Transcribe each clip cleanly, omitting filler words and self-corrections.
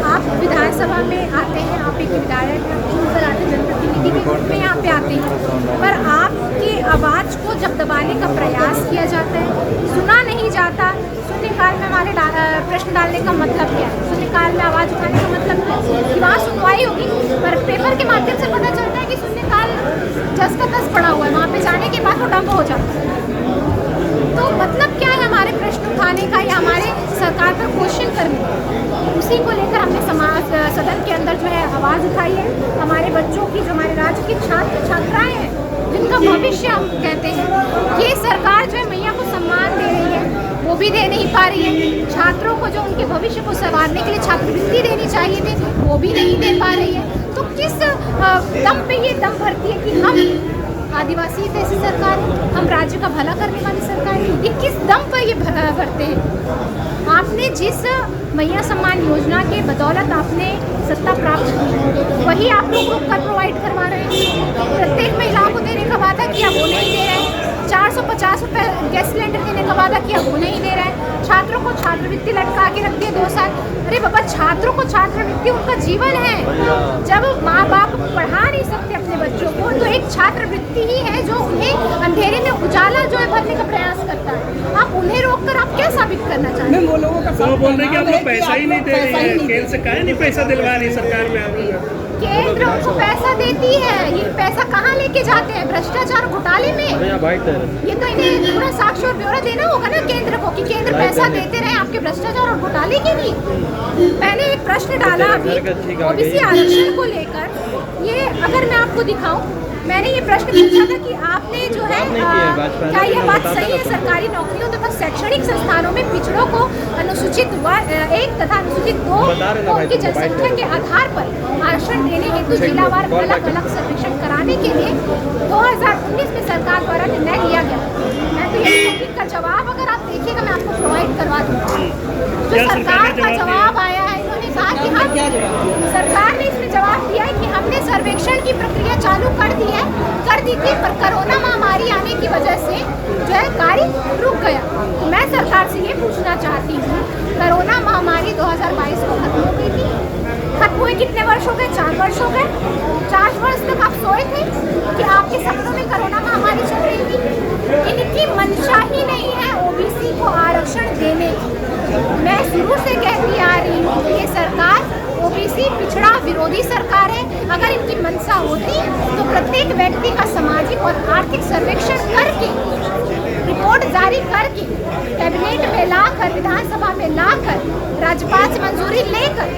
आप विधानसभा में आते हैं, आप एक विधायक हैं, चुनकर आते हैं, जनप्रतिनिधि के रूप में यहाँ पे आते हैं, पर आपकी आवाज़ को जब दबाने का प्रयास किया जाता है, सुना नहीं जाता। शून्यकाल में हमारे प्रश्न डालने का मतलब क्या है? शून्यकाल में आवाज़ उठाने का मतलब क्या है? कि वहाँ सुनवाई होगी, पर पेपर के माध्यम से पता चलता है कि शून्यकाल जस का तस पड़ा हुआ है, वहाँ पे जाने के बाद वो डंप हो जाता है। तो मतलब क्या है हमारे प्रश्न उठाने का या हमारे सरकार पर क्वेश्चन करने का? उसी को लेकर हमने सदन के अंदर जो है आवाज़ उठाई है। हमारे बच्चों की, जो हमारे राज्य की छात्र छात्राएँ हैं, जिनका भविष्य हम कहते हैं, ये सरकार जो है मैया को सम्मान दे रही है, वो भी दे नहीं पा रही है। छात्रों को जो उनके भविष्य को संवारने के लिए छात्रवृत्ति देनी चाहिए थी, वो भी नहीं दे पा रही है। तो किस दम पे ये दम भरती है कि हम आदिवासी ऐसी सरकार है, हम राज्य का भला करने वाली सरकार है? ये किस दम पर ये भरते हैं? आपने जिस मैया सम्मान योजना के बदौलत आपने सत्ता प्राप्त की, वही आप लोग को कर प्रोवाइड करवा रहे हैं। प्रत्येक महिलाओं को देने का वादा किया, वो नहीं दे रहे हैं। 450 रुपये गैस सिलेंडर देने का वादा किया, वो नहीं दे रहे हैं। छात्रों को छात्रवृत्ति लटका के रख दिए 2 साल। अरे बाबा, छात्रों को छात्रवृत्ति उनका जीवन है। जब माँ बाप पढ़ा नहीं सकते अपने बच्चों को, तो एक छात्रवृत्ति ही है जो उन्हें अंधेरे में उजाला जो है भरने का प्रयास करता है। आप उन्हें रोककर आप क्या साबित करना चाहते हैं? वो लोगों का बोल रहे कि आप लोग पैसा ही नहीं दे रही है, केंद्र से काहे नहीं पैसा दिलवा रही सरकार में? आप केंद्र उनको पैसा देती है, ये पैसा कहाँ लेके जाते हैं? भ्रष्टाचार घोटाले में। ये तो इन्हें पूरा साक्ष्य और ब्यौरा देना होगा ना केंद्र को, कि केंद्र पैसा देते रहे आपके भ्रष्टाचार और घोटाले के लिए। मैंने एक प्रश्न डाला अभी ओबीसी आरक्षण को लेकर, ये अगर मैं आपको दिखाऊं, मैंने ये प्रश्न पूछा था कि आपने जो है क्या यह बात सही है सरकारी नौकरियों तथा शैक्षणिक संस्थानों में पिछड़ों को अनुसूचित 1 तथा अनुसूचित 2 को उनकी जनसंख्या के आधार पर आरक्षण देने हेतु जिलावार अलग अलग सर्वेक्षण कराने के लिए 2019 में सरकार द्वारा निर्णय लिया गया। मैं तो यही कहूँगी, का जवाब अगर आप देखिएगा मैं आपको प्रोवाइड करवा दूँगा। जो सरकार का जवाब आया है, इन्होंने कहा कि हम, सरकार ने इसमें जवाब दिया है कि हमने सर्वेक्षण की प्रक्रिया चालू कर दी थी, पर कोरोना महामारी आने की वजह से जो है कार्य रुक गया। तो मैं सरकार से ये पूछना चाहती हूँ, कोरोना महामारी 2022 को खत्म हो गई थी, खत्म हुए कितने वर्ष हो गए? 4 वर्ष हो गए। 4 वर्ष तक आप सोए थे कि आपके सपनों में कोरोना महामारी चल रही थी? इनकी मंशा ही नहीं है ओबीसी को आरक्षण देने की। मैं शुरू से कहती आ रही हूँ कि ये सरकार ओबीसी पिछड़ा विरोधी सरकार है। अगर इनकी मंशा होती तो प्रत्येक व्यक्ति का सामाजिक और आर्थिक सर्वेक्षण करके, रिपोर्ट जारी करके, कैबिनेट में लाकर, विधानसभा में लाकर, राज्यपाल से मंजूरी लेकर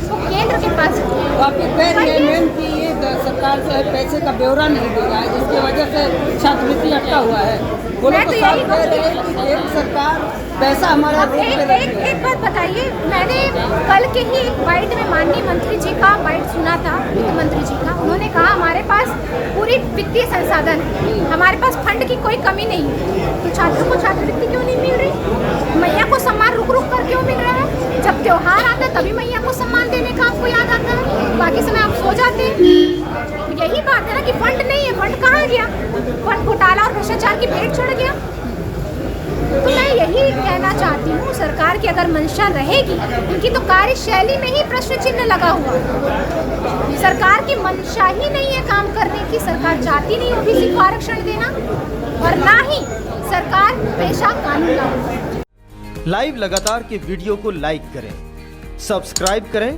तो केंद्र के पास आप ये कह रही हैं मैम कि ये सरकार जो है पैसे का ब्यौरा नहीं दे रहा है, जिसकी वजह से छात्रवृत्ति अटका हुआ है। वो लोग तो साफ कह रहे हैं कि एक सरकार पैसा हमारा एक बात बताइए, मैंने कल के ही एक बाइट में माननीय मंत्री जी का बाइट सुना था, वित्त मंत्री जी का। उन्होंने कहा हमारे पास पूरी वित्तीय संसाधन है, हमारे पास फंड की कोई कमी नहीं है। तो छात्रों को छात्रवृत्ति क्यों नहीं मिल रही? मैया को सम्मान रुक रुक कर क्यों मिल रहा है? जब त्योहार आता है तभी मैया को सम्मान देने का आपको याद आता है, बाकी समय आप सो जाते हैं। यही बात है ना कि फंड नहीं है। फंड कहाँ गया? फंड घोटाला और भ्रष्टाचार की भेंट चढ़ गया। तो मैं यही कहना चाहती हूँ, सरकार की अगर मंशा रहेगी, उनकी तो कार्यशैली में ही प्रश्न चिन्ह लगा हुआ। सरकार की मंशा ही नहीं है काम करने की। सरकार चाहती नहीं ओबीसी को आरक्षण देना, और ना ही सरकार पेशा कानून लागू। लाइव लगातार के वीडियो को लाइक करें, सब्सक्राइब करें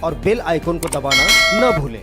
और बेल आइकन को दबाना न भूलें।